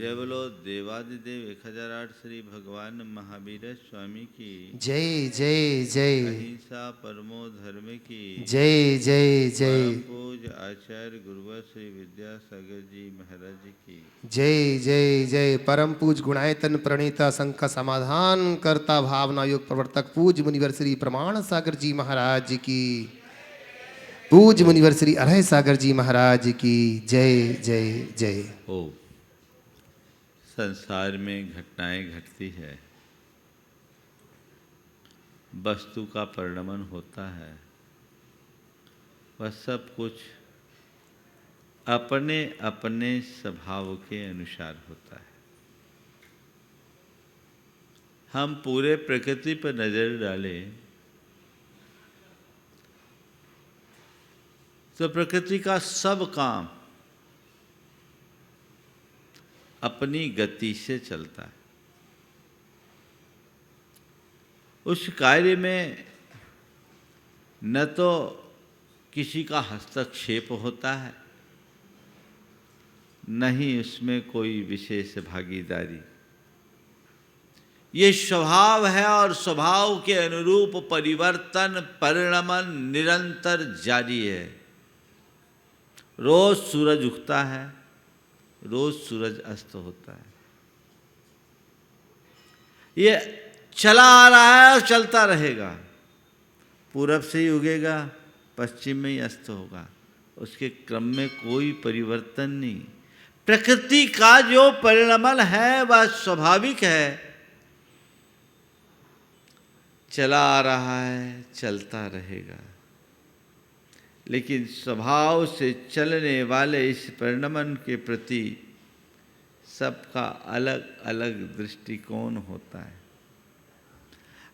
जय बोलो देवादिदेव 1008 श्री भगवान महावीर स्वामी की जय जय जय। अहिंसा परमो धर्म की जय जय जय। परम पूज आचार्य गुरुवर श्री विद्यासागर जी महाराज की जय जय जय। परम पूज गुणायतन प्रणीता शंख समाधान करता भावना योग प्रवर्तक पूज मुनिवर श्री प्रमाण सागर जी महाराज की। पूज मुनिवर श्री अभय सागर जी महाराज की जय जय जय। हो संसार में घटनाएं घटती है, वस्तु का परिणमन होता है, वह सब कुछ अपने अपने स्वभाव के अनुसार होता है। हम पूरे प्रकृति पर नजर डालें तो प्रकृति का सब काम अपनी गति से चलता है। उस कार्य में न तो किसी का हस्तक्षेप होता है, न ही उसमें कोई विशेष भागीदारी। ये स्वभाव है और स्वभाव के अनुरूप परिवर्तन परिणमन निरंतर जारी है। रोज सूरज उगता है, रोज सूरज अस्त होता है। ये चला आ रहा है और चलता रहेगा। पूरब से ही उगेगा, पश्चिम में ही अस्त होगा, उसके क्रम में कोई परिवर्तन नहीं। प्रकृति का जो परिणमन है वह स्वाभाविक है, चला आ रहा है, चलता रहेगा। लेकिन स्वभाव से चलने वाले इस परिणमन के प्रति सबका अलग अलग दृष्टिकोण होता है।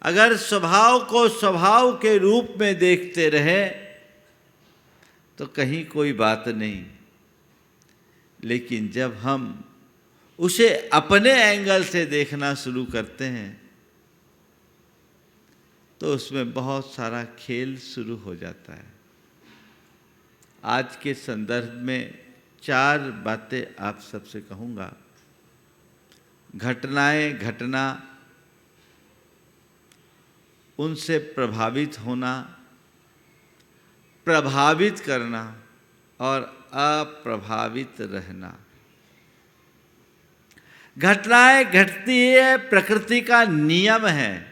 अगर स्वभाव को स्वभाव के रूप में देखते रहे तो कहीं कोई बात नहीं, लेकिन जब हम उसे अपने एंगल से देखना शुरू करते हैं तो उसमें बहुत सारा खेल शुरू हो जाता है। आज के संदर्भ में 4 बातें आप सबसे कहूँगा। घटनाएं घटना, उनसे प्रभावित होना, प्रभावित करना और अप्रभावित रहना। घटनाएं घटती है, प्रकृति का नियम है,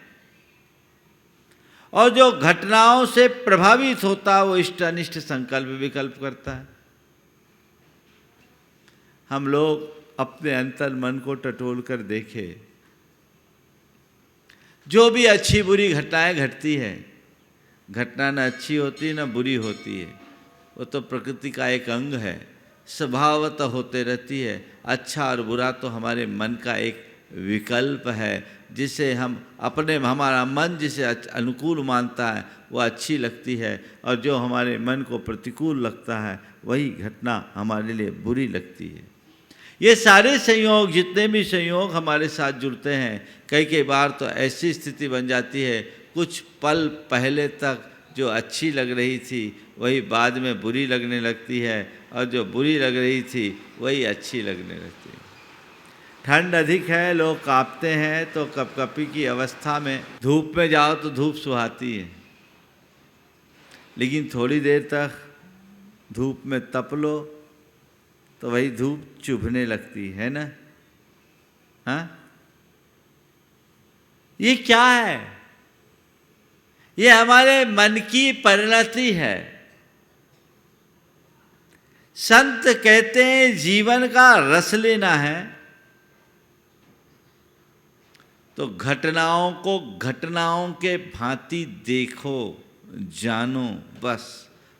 और जो घटनाओं से प्रभावित होता है वो इष्ट अनिष्ट संकल्प विकल्प करता है। हम लोग अपने अंतर मन को टटोल कर देखें, जो भी अच्छी बुरी घटनाएं घटती है, घटना न अच्छी होती न बुरी होती है, वो तो प्रकृति का एक अंग है, स्वभावतः होते रहती है। अच्छा और बुरा तो हमारे मन का एक विकल्प है, जिसे हम अपने हमारा मन जिसे अनुकूल मानता है वह अच्छी लगती है, और जो हमारे मन को प्रतिकूल लगता है वही घटना हमारे लिए बुरी लगती है। ये सारे संयोग, जितने भी संयोग हमारे साथ जुड़ते हैं, कई बार तो ऐसी स्थिति बन जाती है, कुछ पल पहले तक जो अच्छी लग रही थी वही बाद में बुरी लगने लगती है, और जो बुरी लग रही थी वही अच्छी लगने लगती है। ठंड अधिक है, लोग कांपते हैं, तो कपकपी की अवस्था में धूप में जाओ तो धूप सुहाती है, लेकिन थोड़ी देर तक धूप में तप लो तो वही धूप चुभने लगती है ना। हाँ, ये क्या है? ये हमारे मन की परिणति है। संत कहते हैं जीवन का रस लेना है तो घटनाओं को घटनाओं के भांति देखो, जानो, बस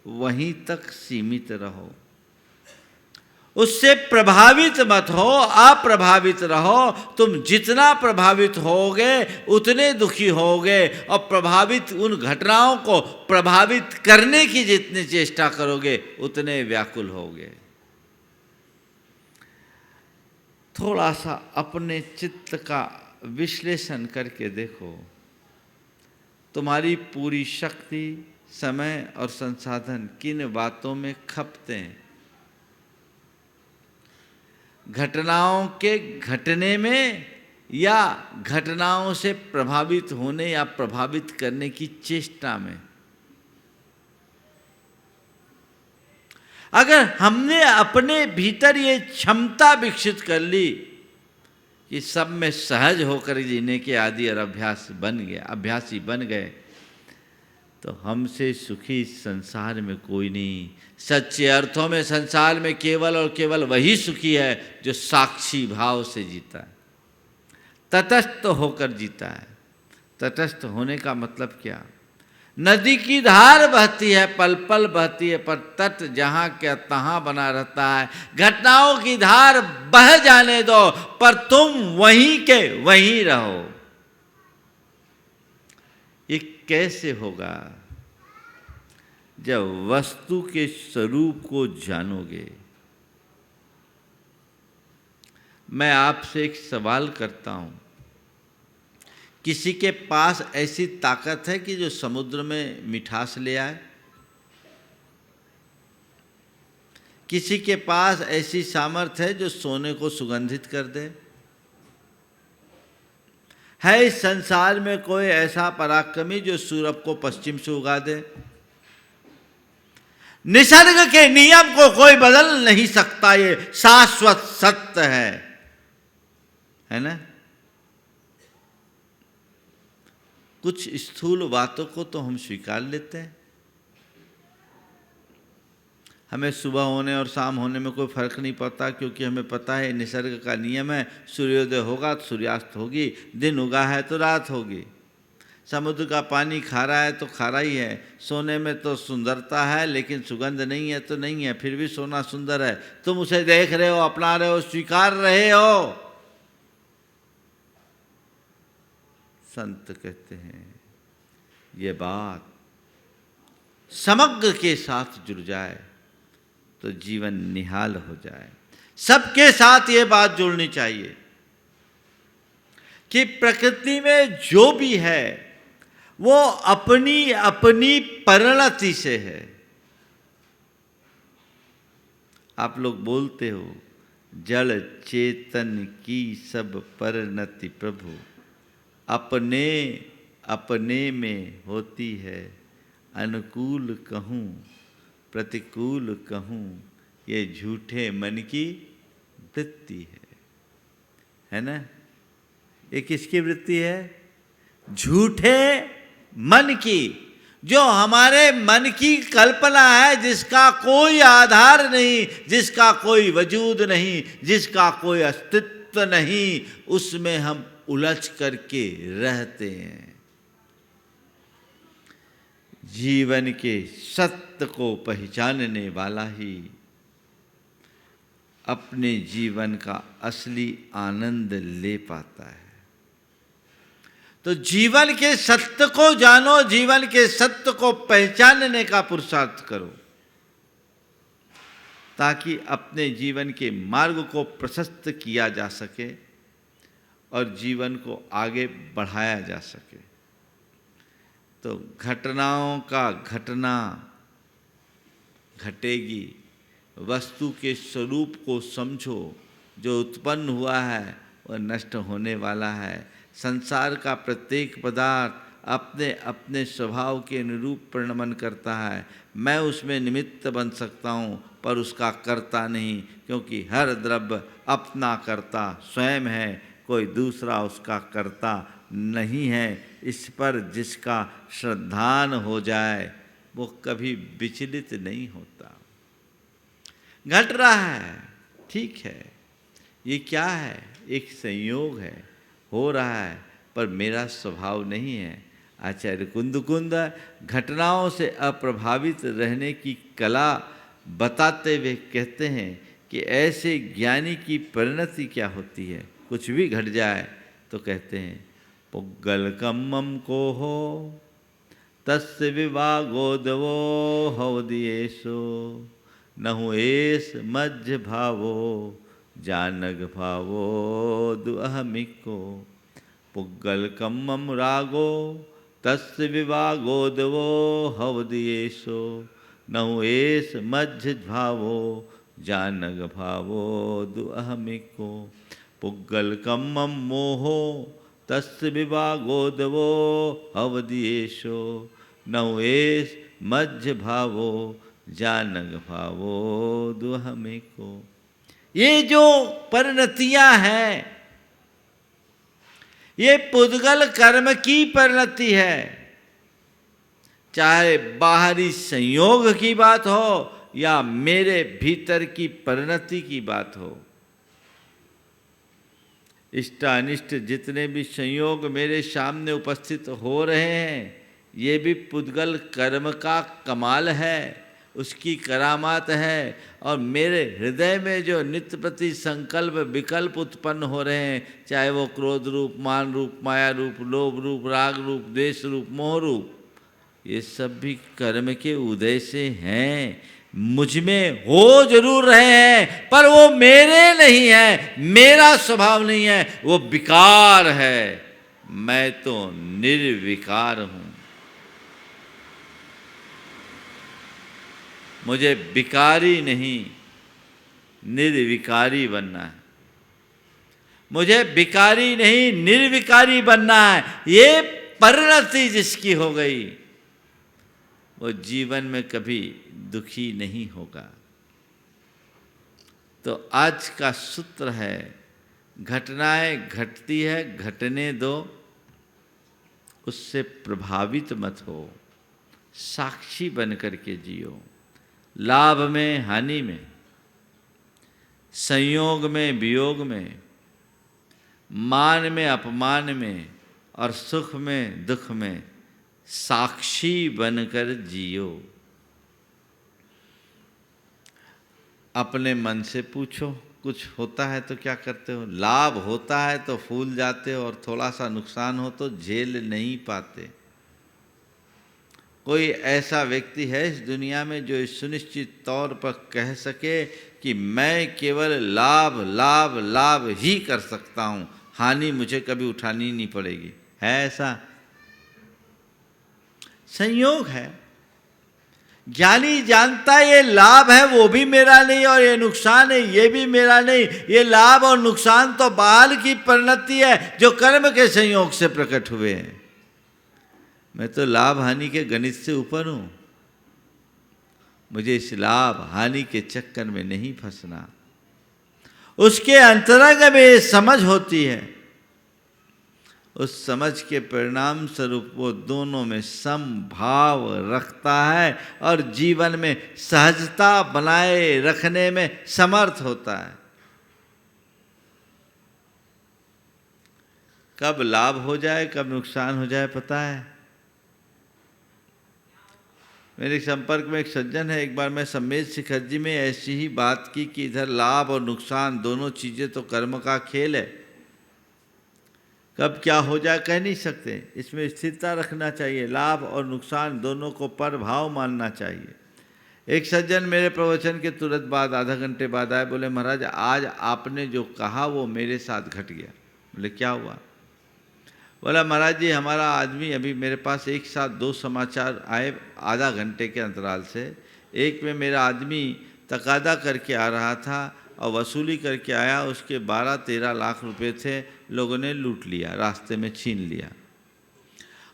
वहीं तक सीमित रहो। उससे प्रभावित मत हो, अप्रभावित रहो। तुम जितना प्रभावित होगे उतने दुखी होगे, और प्रभावित उन घटनाओं को प्रभावित करने की जितनी चेष्टा करोगे उतने व्याकुल होगे। थोड़ा सा अपने चित्त का विश्लेषण करके देखो, तुम्हारी पूरी शक्ति, समय और संसाधन किन बातों में खपते हैं। घटनाओं के घटने में या घटनाओं से प्रभावित होने या प्रभावित करने की चेष्टा में। अगर हमने अपने भीतर ये क्षमता विकसित कर ली कि सब में सहज होकर जीने के आदि और अभ्यासी बन गए, तो हमसे सुखी संसार में कोई नहीं। सच्चे अर्थों में संसार में केवल और केवल वही सुखी है जो साक्षी भाव से जीता है, तटस्थ होकर जीता है। तटस्थ होने का मतलब क्या? नदी की धार बहती है, पल पल बहती है, पर तट जहाँ क्या तहाँ बना रहता है। घटनाओं की धार बह जाने दो, पर तुम वहीं के वहीं रहो। ये कैसे होगा? जब वस्तु के स्वरूप को जानोगे। मैं आपसे एक सवाल करता हूं, किसी के पास ऐसी ताकत है कि जो समुद्र में मिठास ले आए? किसी के पास ऐसी सामर्थ्य है जो सोने को सुगंधित कर दे? है इस संसार में कोई ऐसा पराक्रमी जो सूरज को पश्चिम से उगा दे? निसर्ग के नियम को कोई बदल नहीं सकता, ये शाश्वत सत्य है ना? कुछ स्थूल बातों को तो हम स्वीकार लेते हैं। हमें सुबह होने और शाम होने में कोई फर्क नहीं पड़ता, क्योंकि हमें पता है निसर्ग का नियम है, सूर्योदय होगा तो सूर्यास्त होगी, दिन उगा है तो रात होगी। समुद्र का पानी खारा है तो खारा ही है। सोने में तो सुंदरता है लेकिन सुगंध नहीं है तो नहीं है, फिर भी सोना सुंदर है। तुम उसे देख रहे हो, अपना रहे हो, स्वीकार रहे हो। संत कहते हैं ये बात समग्र के साथ जुड़ जाए तो जीवन निहाल हो जाए। सबके साथ ये बात जुड़नी चाहिए कि प्रकृति में जो भी है वो अपनी अपनी परिणति से है। आप लोग बोलते हो जड़ चेतन की सब परिणति प्रभु अपने अपने में होती है, अनुकूल कहूँ प्रतिकूल कहूँ ये झूठे मन की वृत्ति है ना? ये किसकी वृत्ति है? झूठे मन की, जो हमारे मन की कल्पना है, जिसका कोई आधार नहीं, जिसका कोई वजूद नहीं, जिसका कोई अस्तित्व नहीं, उसमें हम उलझ करके रहते हैं। जीवन के सत्य को पहचानने वाला ही अपने जीवन का असली आनंद ले पाता है। तो जीवन के सत्य को जानो, जीवन के सत्य को पहचानने का पुरुषार्थ करो, ताकि अपने जीवन के मार्ग को प्रशस्त किया जा सके और जीवन को आगे बढ़ाया जा सके। तो घटनाओं का घटना घटेगी, वस्तु के स्वरूप को समझो, जो उत्पन्न हुआ है वह नष्ट होने वाला है। संसार का प्रत्येक पदार्थ अपने अपने स्वभाव के अनुरूप परिणमन करता है। मैं उसमें निमित्त बन सकता हूँ पर उसका कर्ता नहीं, क्योंकि हर द्रव्य अपना कर्ता स्वयं है, कोई दूसरा उसका कर्ता नहीं है। इस पर जिसका श्रद्धान हो जाए वो कभी विचलित नहीं होता। घट रहा है, ठीक है, ये क्या है? एक संयोग है, हो रहा है, पर मेरा स्वभाव नहीं है। आचार्य कुंद घटनाओं से अप्रभावित रहने की कला बताते हुए कहते हैं कि ऐसे ज्ञानी की परिणति क्या होती है। कुछ भी घट जाए तो कहते हैं पुग्गल कम्मम को हो तस्य विवागोदवो हवदियेशो नहु एस मज्ज भावो जानग भावो दुअहमिको। पुग्गल कम्मम रागो तस्य विवागोदवो हवदियेशो नहु एस मज्ज भावो जानग भावो दुअहमिको पुग्गल कम्मम मोहो तस्य विभागोदवो अवदियेशो नवेश मध्य भावो जानग भावो दुअहमिको। ये जो परिणतियां हैं, ये पुद्गल कर्म की परिणति है। चाहे बाहरी संयोग की बात हो या मेरे भीतर की परिणति की बात हो, इष्ट अनिष्ट जितने भी संयोग मेरे सामने उपस्थित हो रहे हैं, ये भी पुद्गल कर्म का कमाल है, उसकी करामात है। और मेरे हृदय में जो नित्य प्रति संकल्प विकल्प उत्पन्न हो रहे हैं, चाहे वो क्रोध रूप, मान रूप, माया रूप, लोभ रूप, राग रूप, द्वेष रूप, मोह रूप, ये सब भी कर्म के उदय से हैं। मुझ में हो जरूर रहे हैं, पर वो मेरे नहीं है, मेरा स्वभाव नहीं है, वो विकार है। मैं तो निर्विकार हूं। मुझे विकारी नहीं, निर्विकारी बनना है। मुझे विकारी नहीं, निर्विकारी बनना है। ये परिणति जिसकी हो गई, वो जीवन में कभी दुखी नहीं होगा। तो आज का सूत्र है, घटनाएं घटती है, घटने दो, उससे प्रभावित मत हो, साक्षी बन करके जियो। लाभ में, हानि में, संयोग में, वियोग में, मान में, अपमान में, और सुख में, दुख में साक्षी बनकर जियो। अपने मन से पूछो, कुछ होता है तो क्या करते हो? लाभ होता है तो फूल जाते हो, और थोड़ा सा नुकसान हो तो झेल नहीं पाते। कोई ऐसा व्यक्ति है इस दुनिया में जो इस सुनिश्चित तौर पर कह सके कि मैं केवल लाभ लाभ लाभ ही कर सकता हूं, हानि मुझे कभी उठानी नहीं पड़ेगी? है ऐसा? संयोग है। ज्ञानी जानता है ये लाभ है वो भी मेरा नहीं, और ये नुकसान है ये भी मेरा नहीं। ये लाभ और नुकसान तो बाल की परिणति है जो कर्म के संयोग से प्रकट हुए हैं। मैं तो लाभ हानि के गणित से ऊपर हूं। मुझे इस लाभ हानि के चक्कर में नहीं फंसना। उसके अंतरंग में समझ होती है, उस समझ के परिणाम स्वरूप वो दोनों में समभाव रखता है और जीवन में सहजता बनाए रखने में समर्थ होता है। कब लाभ हो जाए कब नुकसान हो जाए पता है? मेरे संपर्क में एक सज्जन है, एक बार मैं सम्मेद शिखर जी में ऐसी ही बात की कि इधर लाभ और नुकसान दोनों चीज़ें तो कर्म का खेल है, कब क्या हो जाए कह नहीं सकते। इसमें स्थिरता रखना चाहिए, लाभ और नुकसान दोनों को पर भाव मानना चाहिए। एक सज्जन मेरे प्रवचन के तुरंत बाद आधा घंटे बाद आए, बोले महाराज आज आपने जो कहा वो मेरे साथ घट गया। बोले क्या हुआ? बोला महाराज जी हमारा आदमी, अभी मेरे पास एक साथ दो समाचार आए आधा घंटे के अंतराल से। एक में मेरा आदमी तकादा करके आ रहा था और वसूली करके आया, उसके 12-13 लाख रुपए थे, लोगों ने लूट लिया, रास्ते में छीन लिया।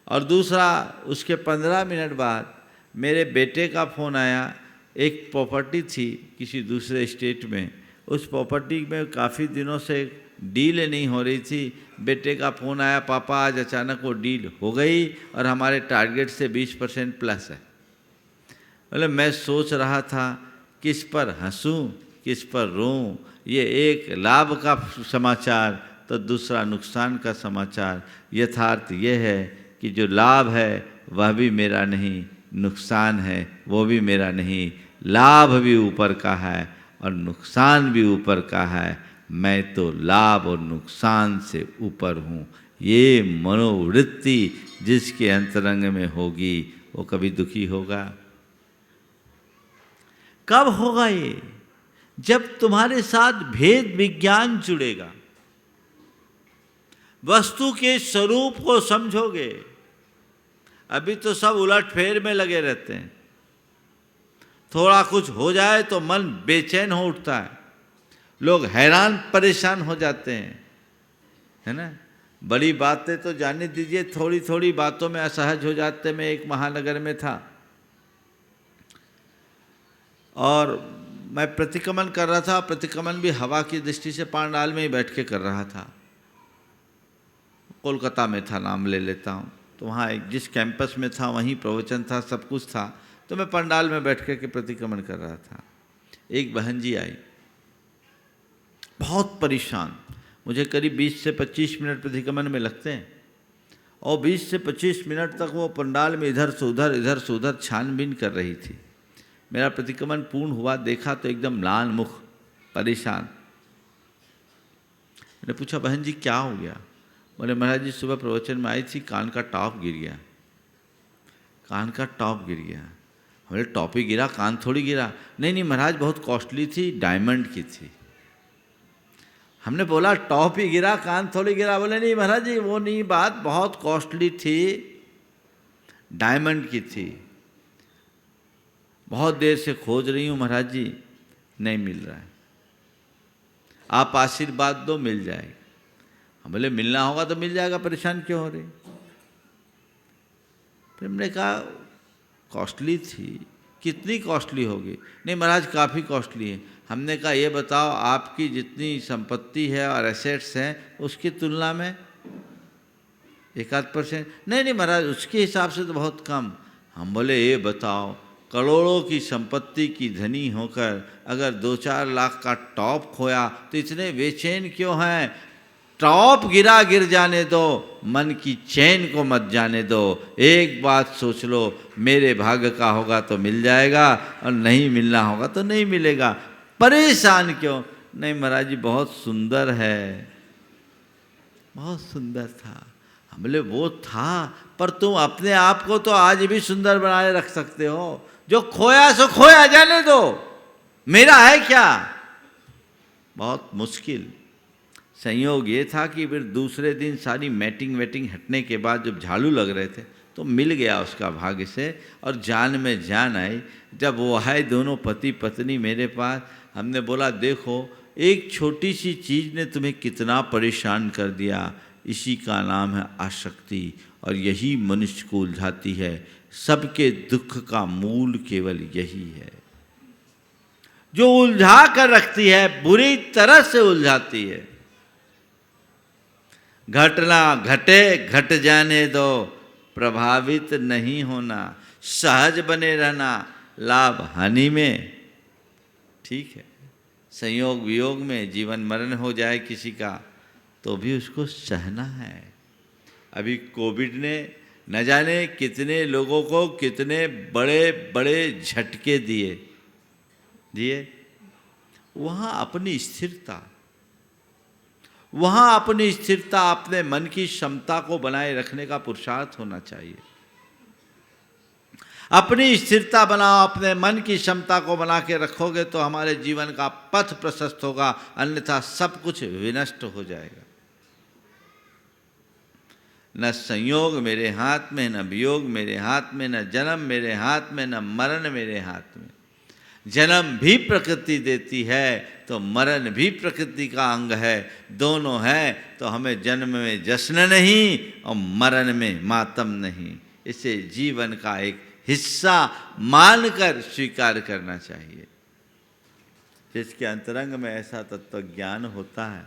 और दूसरा उसके 15 मिनट बाद मेरे बेटे का फ़ोन आया, एक प्रॉपर्टी थी किसी दूसरे स्टेट में, उस प्रॉपर्टी में काफ़ी दिनों से डील नहीं हो रही थी। बेटे का फ़ोन आया, पापा आज अचानक वो डील हो गई और हमारे टारगेट से 20% प्लस है। मतलब मैं सोच रहा था किस पर हंसूं किस पर रोऊं। ये एक लाभ का समाचार तो दूसरा नुकसान का समाचार। यथार्थ ये है कि जो लाभ है वह भी मेरा नहीं, नुकसान है वो भी मेरा नहीं। लाभ भी ऊपर का है और नुकसान भी ऊपर का है। मैं तो लाभ और नुकसान से ऊपर हूँ। ये मनोवृत्ति जिसके अंतरंग में होगी वो कभी दुखी होगा? कब होगा ये? जब तुम्हारे साथ भेद विज्ञान जुड़ेगा, वस्तु के स्वरूप को समझोगे। अभी तो सब उलट फेर में लगे रहते हैं। थोड़ा कुछ हो जाए तो मन बेचैन हो उठता है, लोग हैरान परेशान हो जाते हैं, है ना। बड़ी बातें तो जाने दीजिए, थोड़ी थोड़ी बातों में असहज हो जाते। मैं एक महानगर में था और मैं प्रतिक्रमण कर रहा था। प्रतिक्रमण भी हवा की दृष्टि से पंडाल में ही बैठ के कर रहा था। कोलकाता में था, नाम ले लेता हूँ। तो वहाँ एक जिस कैंपस में था वहीं प्रवचन था, सब कुछ था। तो मैं पंडाल में बैठ के प्रतिक्रमण कर रहा था। एक बहन जी आई, बहुत परेशान। मुझे करीब 20 से 25 मिनट प्रतिक्रमण में लगते हैं और 20 से 25 मिनट तक वो पंडाल में इधर से उधर छानबीन कर रही थी। मेरा प्रतिक्रमण पूर्ण हुआ, देखा तो एकदम लाल मुख, परेशान। मैंने पूछा, बहन जी क्या हो गया? बोले, महाराज जी सुबह प्रवचन में आई थी, कान का टॉप गिर गया। कान का टॉप गिर गया। बोले, टॉप ही गिरा, कान थोड़ी गिरा। नहीं महाराज, बहुत कॉस्टली थी, डायमंड की थी। हमने बोला, टॉप ही गिरा, कान थोड़ी गिरा। बोले, नहीं महाराज जी वो नहीं बात, बहुत कॉस्टली थी, डायमंड की थी। बहुत देर से खोज रही हूँ महाराज जी, नहीं मिल रहा है, आप आशीर्वाद दो, मिल जाएगी। हम बोले, मिलना होगा तो मिल जाएगा, परेशान क्यों हो रही? फिर हमने कहा, कॉस्टली थी, कितनी कॉस्टली होगी? नहीं महाराज काफ़ी कॉस्टली है। हमने कहा, ये बताओ आपकी जितनी संपत्ति है और एसेट्स हैं उसकी तुलना में 1-8%? नहीं महाराज उसके हिसाब से तो बहुत कम। हम बोले, ये बताओ करोड़ों की संपत्ति की धनी होकर अगर 2-4 लाख का टॉप खोया तो इतने बेचैन क्यों हैं? टॉप गिरा, गिर जाने दो, मन की चैन को मत जाने दो। एक बात सोच लो, मेरे भाग्य का होगा तो मिल जाएगा और नहीं मिलना होगा तो नहीं मिलेगा। परेशान क्यों? नहीं महाराज जी बहुत सुंदर है, बहुत सुंदर था। हम बोले, वो था, पर तुम अपने आप को तो आज भी सुंदर बनाए रख सकते हो। जो खोया सो खोया, जाने दो, मेरा है क्या? बहुत मुश्किल। संयोग ये था कि फिर दूसरे दिन सारी मैटिंग वेटिंग हटने के बाद जब झाड़ू लग रहे थे तो मिल गया उसका भाग्य से, और जान में जान आई। जब वो आए दोनों पति पत्नी मेरे पास, हमने बोला, देखो एक छोटी सी चीज़ ने तुम्हें कितना परेशान कर दिया, इसी का नाम है आसक्ति, और यही मनुष्य को उलझाती है। सबके दुख का मूल केवल यही है, जो उलझा कर रखती है, बुरी तरह से उलझाती है। घटना घटे, घट जाने दो, प्रभावित नहीं होना, सहज बने रहना, लाभ हानि में ठीक है। संयोग वियोग में जीवन मरण हो जाए किसी का तो भी उसको सहना है। अभी कोविड ने न जाने कितने लोगों को कितने बड़े बड़े झटके दिए। वहाँ अपनी स्थिरता, वहाँ अपनी स्थिरता, अपने मन की क्षमता को बनाए रखने का पुरुषार्थ होना चाहिए। अपनी स्थिरता बनाओ, अपने मन की क्षमता को बना के रखोगे तो हमारे जीवन का पथ प्रशस्त होगा, अन्यथा सब कुछ विनष्ट हो जाएगा। न संयोग मेरे हाथ में, न वियोग मेरे हाथ में, न जन्म मेरे हाथ में, न मरण मेरे हाथ में। जन्म भी प्रकृति देती है तो मरण भी प्रकृति का अंग है। दोनों है तो हमें जन्म में जश्न नहीं और मरण में मातम नहीं। इसे जीवन का एक हिस्सा मानकर स्वीकार करना चाहिए। जिसके अंतरंग में ऐसा तत्व ज्ञान होता है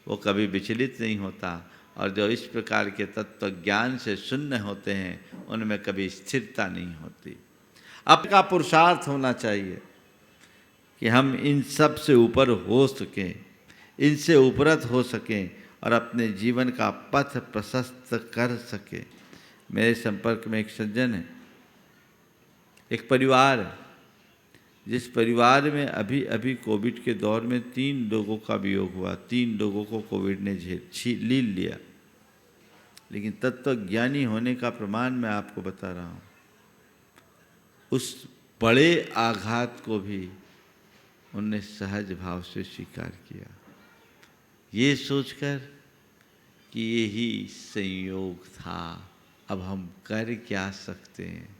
वो कभी विचलित नहीं होता, और जो इस प्रकार के तत्व ज्ञान से शून्य होते हैं उनमें कभी स्थिरता नहीं होती। आपका पुरुषार्थ होना चाहिए कि हम इन सब से ऊपर हो सकें, इनसे उपरत हो सकें और अपने जीवन का पथ प्रशस्त कर सकें। मेरे संपर्क में एक सज्जन है, एक परिवार है, जिस परिवार में अभी अभी कोविड के दौर में 3 लोगों का वियोग हुआ। 3 लोगों को कोविड ने लील लिया। लेकिन तत्वज्ञानी होने का प्रमाण मैं आपको बता रहा हूँ, उस बड़े आघात को भी उनने सहज भाव से स्वीकार किया, ये सोचकर कि यही संयोग था, अब हम कर क्या सकते हैं।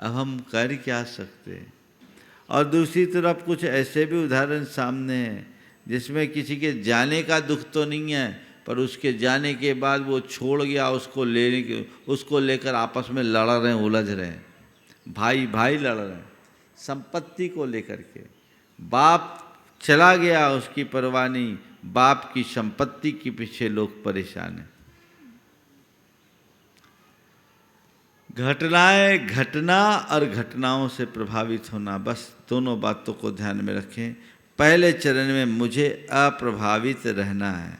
अब हम कर क्या सकते हैं। और दूसरी तरफ कुछ ऐसे भी उदाहरण सामने हैं जिसमें किसी के जाने का दुख तो नहीं है, पर उसके जाने के बाद वो छोड़ गया, उसको लेकर आपस में लड़ रहे हैं, उलझ रहे हैं, भाई भाई लड़ रहे हैं संपत्ति को लेकर के। बाप चला गया, उसकी परवाह नहीं, बाप की संपत्ति के पीछे लोग परेशान हैं। घटनाएं, घटना और घटनाओं से प्रभावित होना, बस दोनों बातों को ध्यान में रखें। पहले चरण में मुझे अप्रभावित रहना है,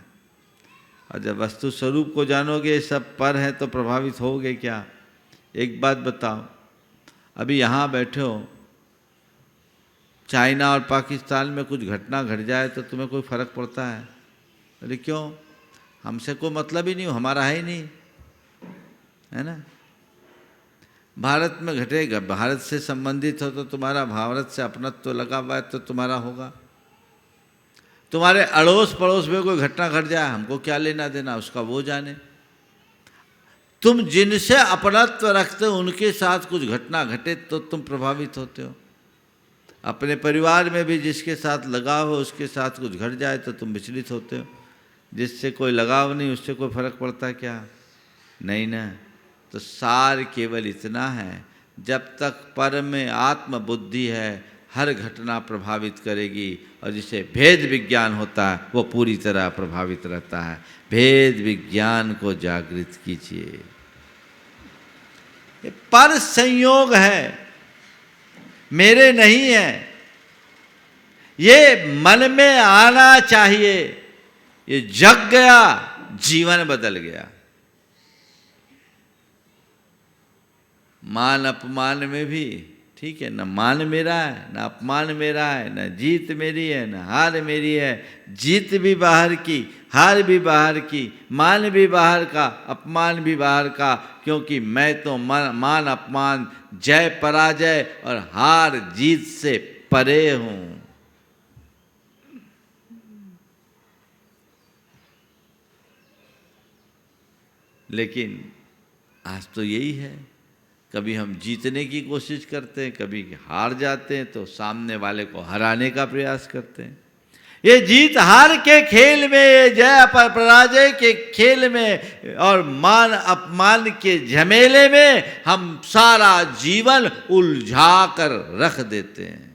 और जब वस्तु स्वरूप को जानोगे सब पर है तो प्रभावित होगे क्या। एक बात बताओ, अभी यहाँ बैठे हो, चाइना और पाकिस्तान में कुछ घटना घट जाए तो तुम्हें कोई फर्क पड़ता है? अरे क्यों, हमसे कोई मतलब ही नहीं, हमारा है ही नहीं, है ना। भारत में घटेगा, भारत से संबंधित हो तो तुम्हारा, भारत से अपनत्व तो लगा हुआ है तो तुम्हारा होगा। तुम्हारे अड़ोस पड़ोस में कोई घटना घट जाए, हमको क्या लेना देना, उसका वो जाने। तुम जिनसे अपनत्व रखते हो उनके साथ कुछ घटना घटे तो तुम प्रभावित होते हो। अपने परिवार में भी जिसके साथ लगाव हो उसके साथ कुछ घट जाए तो तुम विचलित होते हो। जिससे कोई लगाव नहीं उससे कोई फर्क पड़ता है क्या? नहीं ना। तो सार केवल इतना है, जब तक पर में आत्म बुद्धि है हर घटना प्रभावित करेगी, और जिसे भेद विज्ञान होता है वो पूरी तरह प्रभावित रहता है। भेद विज्ञान को जागृत कीजिए। पर संयोग है, मेरे नहीं है, ये मन में आना चाहिए। ये जग गया, जीवन बदल गया। मान अपमान में भी ठीक है, न मान मेरा है न अपमान मेरा है, न जीत मेरी है न हार मेरी है। जीत भी बाहर की, हार भी बाहर की, मान भी बाहर का, अपमान भी बाहर का, क्योंकि मैं तो मान अपमान, जय पराजय और हार जीत से परे हूं। लेकिन आज तो यही है, कभी हम जीतने की कोशिश करते हैं, कभी हार जाते हैं, तो सामने वाले को हराने का प्रयास करते हैं। ये जीत हार के खेल में, ये जय पराजय के खेल में और मान अपमान के झमेले में हम सारा जीवन उलझा कर रख देते हैं।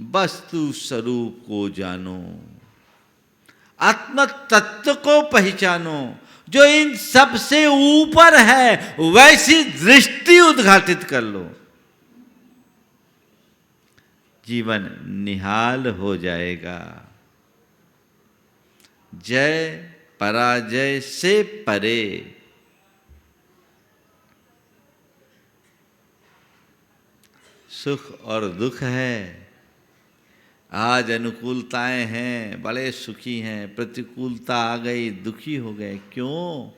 वस्तु स्वरूप को जानो, आत्म तत्व को पहचानो, जो इन सब से ऊपर है, वैसी दृष्टि उद्घाटित कर लो। जीवन निहाल हो जाएगा। जय पराजय से परे। सुख और दुख है, आज अनुकूलताएं हैं, बड़े सुखी हैं, प्रतिकूलता आ गई, दुखी हो गए। क्यों?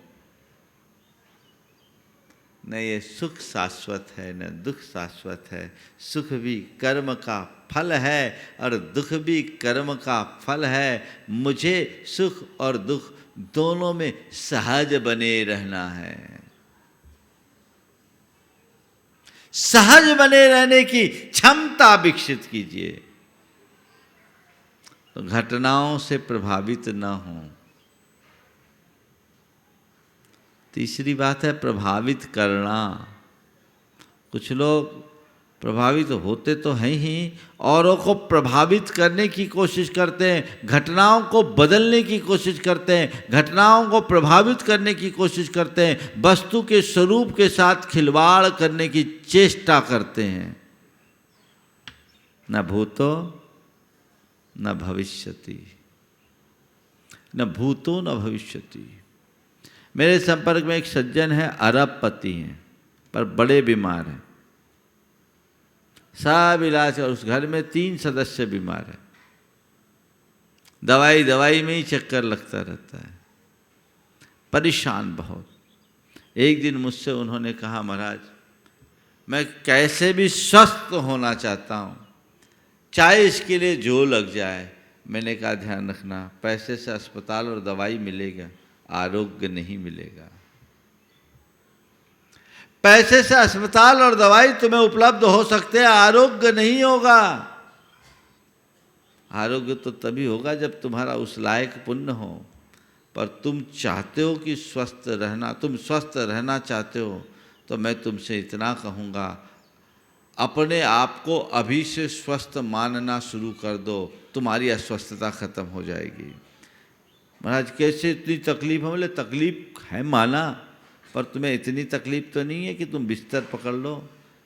न ये सुख शाश्वत है न दुख शाश्वत है। सुख भी कर्म का फल है और दुख भी कर्म का फल है। मुझे सुख और दुख दोनों में सहज बने रहना है। सहज बने रहने की क्षमता विकसित कीजिए, तो घटनाओं से प्रभावित न हो। तीसरी बात है प्रभावित करना। कुछ लोग प्रभावित होते तो हैं ही, औरों को प्रभावित करने की कोशिश करते हैं, घटनाओं को बदलने की कोशिश करते हैं, घटनाओं को प्रभावित करने की कोशिश करते हैं, वस्तु के स्वरूप के साथ खिलवाड़ करने की चेष्टा करते हैं। न भूतो न भविष्यति, न भूतो न भविष्यति। मेरे संपर्क में एक सज्जन है, अरबपति हैं, पर बड़े बीमार हैं। सब इलाज, और उस घर में 3 सदस्य बीमार हैं। दवाई में ही चक्कर लगता रहता है, परेशान बहुत। एक दिन मुझसे उन्होंने कहा, महाराज मैं कैसे भी स्वस्थ होना चाहता हूँ, चाहे इसके लिए जो लग जाए। मैंने कहा ध्यान रखना, पैसे से अस्पताल और दवाई मिलेगा, आरोग्य नहीं मिलेगा। पैसे से अस्पताल और दवाई तुम्हें उपलब्ध हो सकते हैं, आरोग्य नहीं होगा। आरोग्य तो तभी होगा जब तुम्हारा उस लायक पुण्य हो। पर तुम चाहते हो कि स्वस्थ रहना, तुम स्वस्थ रहना चाहते हो, तो मैं तुमसे इतना कहूँगा, अपने आप को अभी से स्वस्थ मानना शुरू कर दो, तुम्हारी अस्वस्थता खत्म हो जाएगी। महाराज कैसे इतनी तकलीफ है? बोले तकलीफ है माना, पर तुम्हें इतनी तकलीफ तो नहीं है कि तुम बिस्तर पकड़ लो।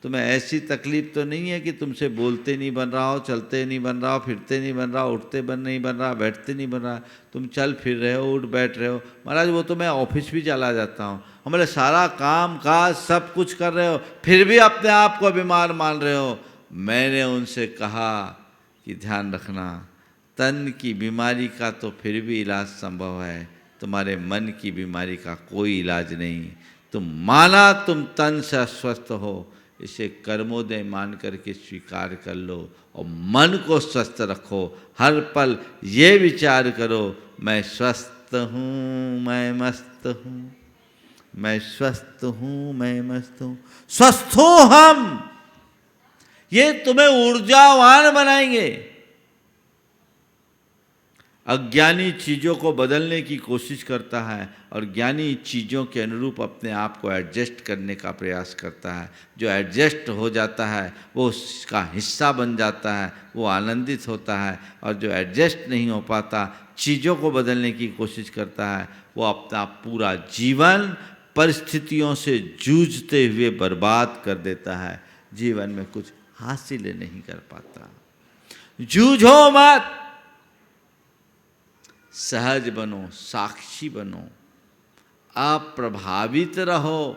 तुम्हें ऐसी तकलीफ तो नहीं है कि तुमसे बोलते नहीं बन रहा हो, चलते नहीं बन रहा हो, फिरते नहीं बन रहा हो, उठते नहीं बन रहा, बैठते नहीं बन रहा। तुम चल फिर रहे हो, उठ बैठ रहे हो। महाराज वो तो मैं ऑफिस भी चला जाता हूँ, हमारे सारा काम काज सब कुछ कर रहे हो, फिर भी अपने आप को बीमार मान रहे हो। मैंने उनसे कहा कि ध्यान रखना, तन की बीमारी का तो फिर भी इलाज संभव है, तुम्हारे मन की बीमारी का कोई इलाज नहीं। तुम माना तुम तन से अस्वस्थ हो, इसे कर्मोदय मान करके स्वीकार कर लो और मन को स्वस्थ रखो। हर पल ये विचार करो, मैं स्वस्थ हूँ, मैं मस्त हूँ, मैं स्वस्थ हूँ, मैं मस्त हूँ। स्वस्थ हो हम, ये तुम्हें ऊर्जावान बनाएंगे। अज्ञानी चीज़ों को बदलने की कोशिश करता है और ज्ञानी चीज़ों के अनुरूप अपने आप को एडजस्ट करने का प्रयास करता है। जो एडजस्ट हो जाता है वो उसका हिस्सा बन जाता है, वो आनंदित होता है। और जो एडजस्ट नहीं हो पाता, चीज़ों को बदलने की कोशिश करता है, वो अपना पूरा जीवन परिस्थितियों से जूझते हुए बर्बाद कर देता है, जीवन में कुछ हासिल नहीं कर पाता। जूझो मत, सहज बनो, साक्षी बनो, अप्रभावित रहो।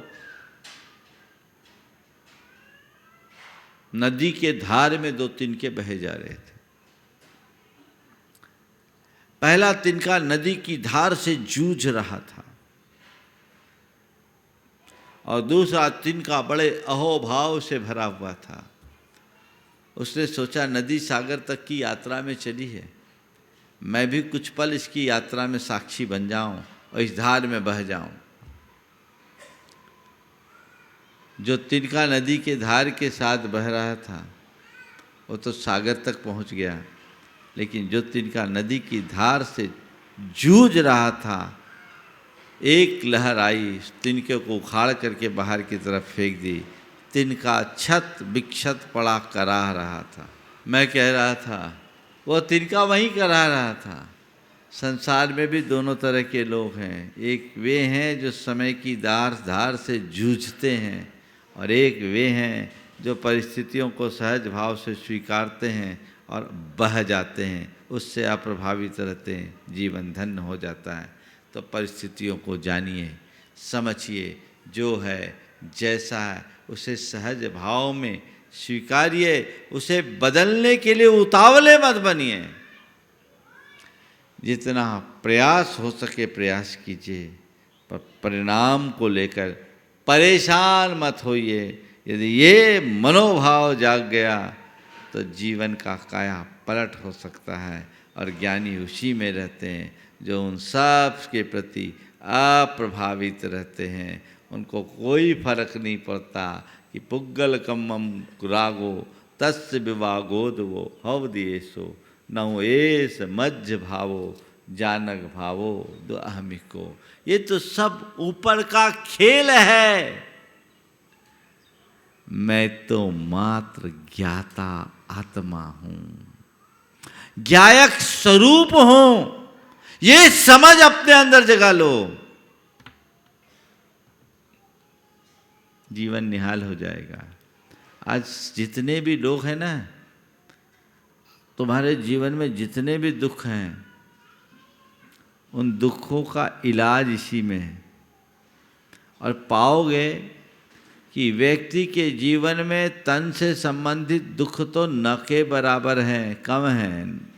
नदी के धार में दो तिनके बहे जा रहे थे। पहला तिनका नदी की धार से जूझ रहा था और दूसरा तिनका बड़े अहोभाव से भरा हुआ था। उसने सोचा नदी सागर तक की यात्रा में चली है, मैं भी कुछ पल इसकी यात्रा में साक्षी बन जाऊं और इस धार में बह जाऊं। जो तिनका नदी के धार के साथ बह रहा था वो तो सागर तक पहुंच गया, लेकिन जो तिनका नदी की धार से जूझ रहा था, एक लहर आई, तिनके को उखाड़ करके बाहर की तरफ फेंक दी। तिनका छत विक्षत पड़ा कराह रहा था। मैं कह रहा था वो तिनका वहीं करा रहा था। संसार में भी दोनों तरह के लोग हैं, एक वे हैं जो समय की धार से जूझते हैं और एक वे हैं जो परिस्थितियों को सहज भाव से स्वीकारते हैं और बह जाते हैं, उससे अप्रभावित रहते हैं, जीवन धन्य हो जाता है। तो परिस्थितियों को जानिए, समझिए, जो है जैसा है उसे सहज भाव में स्वीकारिए, उसे बदलने के लिए उतावले मत बनिए। जितना प्रयास हो सके प्रयास कीजिए, पर परिणाम को लेकर परेशान मत होइए। यदि ये मनोभाव जाग गया तो जीवन का काया पलट हो सकता है। और ज्ञानी उसी में रहते हैं जो उन सब के प्रति अप्रभावित रहते हैं। उनको कोई फर्क नहीं पड़ता कि पुग्गल कम्मम रागो तस्य विवागोदवो हवदियेसो नौ एस मज्ज भावो जानक भावो दो अहमिको। ये तो सब ऊपर का खेल है, मैं तो मात्र ज्ञाता आत्मा हूं, ज्ञायक स्वरूप हूं। ये समझ अपने अंदर जगा लो, जीवन निहाल हो जाएगा। आज जितने भी लोग हैं ना, तुम्हारे जीवन में जितने भी दुख हैं, उन दुखों का इलाज इसी में है। और पाओगे कि व्यक्ति के जीवन में तन से संबंधित दुख तो न के बराबर हैं, कम हैं।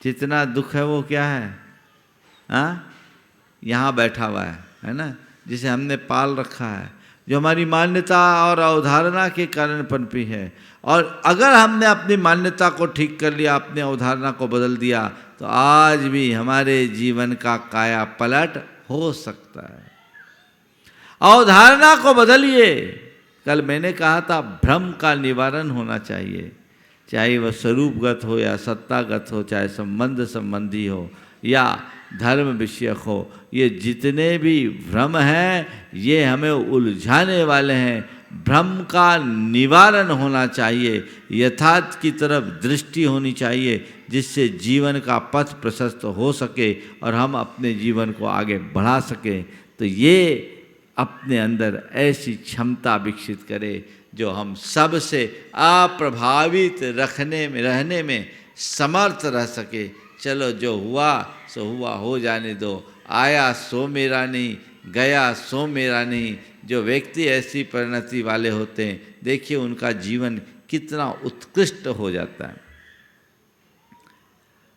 जितना दुख है वो क्या है? हाँ, यहाँ बैठा हुआ है ना, जिसे हमने पाल रखा है, जो हमारी मान्यता और अवधारणा के कारण पनपी है। और अगर हमने अपनी मान्यता को ठीक कर लिया, अपनी अवधारणा को बदल दिया, तो आज भी हमारे जीवन का काया पलट हो सकता है। अवधारणा को बदलिए। कल मैंने कहा था भ्रम का निवारण होना चाहिए, चाहे वह स्वरूपगत हो या सत्तागत हो, चाहे संबंध संबंधी हो या धर्म विषयक हो। ये जितने भी भ्रम हैं ये हमें उलझाने वाले हैं। भ्रम का निवारण होना चाहिए, यथार्थ की तरफ दृष्टि होनी चाहिए, जिससे जीवन का पथ प्रशस्त हो सके और हम अपने जीवन को आगे बढ़ा सकें। तो ये अपने अंदर ऐसी क्षमता विकसित करे जो हम सब से अप्रभावित रहने में समर्थ रह सके। चलो जो हुआ सो हुआ, हो जाने दो। आया सो मेरा नहीं, गया सो मेरा नहीं। जो व्यक्ति ऐसी परिणति वाले होते हैं, देखिए उनका जीवन कितना उत्कृष्ट हो जाता है।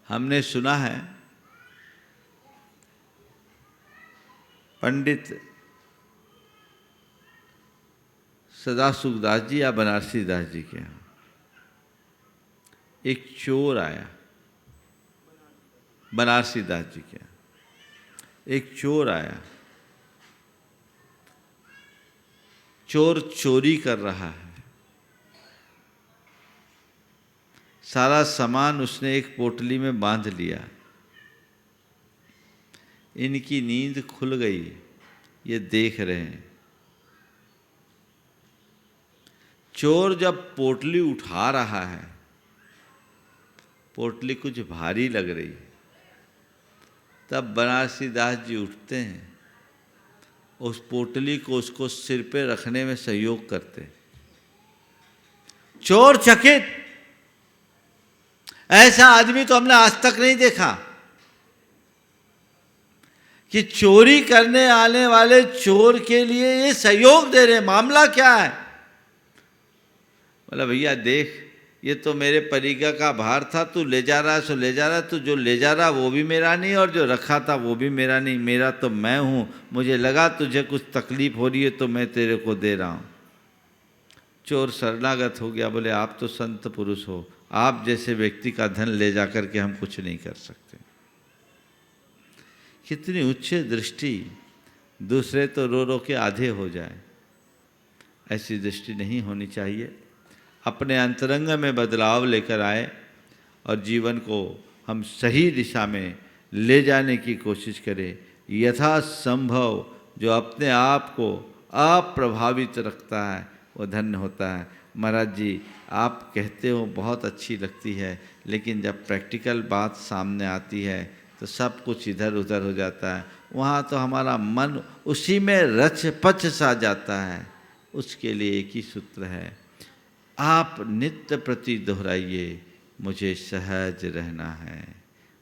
हमने सुना है पंडित सदासुखदास जी या बनारसी दास जी के यहाँ एक चोर आया। बनारसी दास जी के यहाँ एक चोर आया। चोर चोरी कर रहा है। सारा सामान उसने एक पोटली में बांध लिया। इनकी नींद खुल गई, ये देख रहे हैं। चोर जब पोटली उठा रहा है, पोटली कुछ भारी लग रही है, तब बनारसी दास जी उठते हैं, उस पोटली को उसको सिर पे रखने में सहयोग करते। चोर चकित, ऐसा आदमी तो हमने आज तक नहीं देखा कि चोरी करने आने वाले चोर के लिए ये सहयोग दे रहे। मामला क्या है? बोला भैया देख, ये तो मेरे परिगा का भार था, तू ले जा रहा है सो ले जा रहा है। तू जो ले जा रहा वो भी मेरा नहीं और जो रखा था वो भी मेरा नहीं, मेरा तो मैं हूँ। मुझे लगा तुझे कुछ तकलीफ हो रही है तो मैं तेरे को दे रहा हूँ। चोर शरणागत हो गया, बोले आप तो संत पुरुष हो, आप जैसे व्यक्ति का धन ले जा कर के हम कुछ नहीं कर सकते। कितनी उच्च दृष्टि, दूसरे तो रो रो के आधे हो जाए, ऐसी दृष्टि नहीं होनी चाहिए। अपने अंतरंग में बदलाव लेकर आए और जीवन को हम सही दिशा में ले जाने की कोशिश करें। यथासंभव जो अपने आप को अप्रभावित रखता है वो धन्य होता है। महाराज जी आप कहते हो बहुत अच्छी लगती है, लेकिन जब प्रैक्टिकल बात सामने आती है तो सब कुछ इधर उधर हो जाता है। वहाँ तो हमारा मन उसी में रच पच सा जाता है। उसके लिए एक ही सूत्र है, आप नित्य प्रति दोहराइए, मुझे सहज रहना है,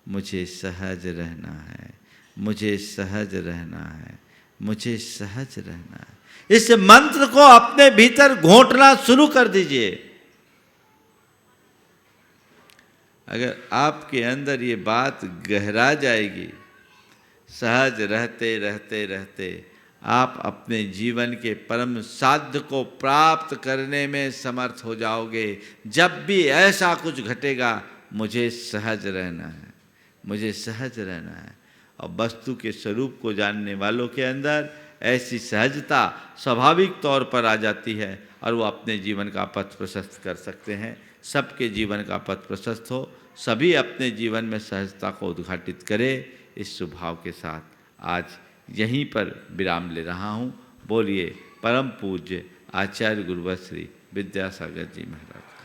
मुझे सहज रहना है, मुझे सहज रहना है, मुझे सहज रहना है। इस मंत्र को अपने भीतर घोंटना शुरू कर दीजिए। अगर आपके अंदर ये बात गहरा जाएगी, सहज रहते रहते रहते आप अपने जीवन के परम साध्य को प्राप्त करने में समर्थ हो जाओगे। जब भी ऐसा कुछ घटेगा, मुझे सहज रहना है, मुझे सहज रहना है। और वस्तु के स्वरूप को जानने वालों के अंदर ऐसी सहजता स्वाभाविक तौर पर आ जाती है और वो अपने जीवन का पथ प्रशस्त कर सकते हैं। सबके जीवन का पथ प्रशस्त हो, सभी अपने जीवन में सहजता को उद्घाटित करें। इस स्वभाव के साथ आज यहीं पर विराम ले रहा हूँ। बोलिए परम पूज्य आचार्य गुरुवर श्री विद्यासागर जी महाराज।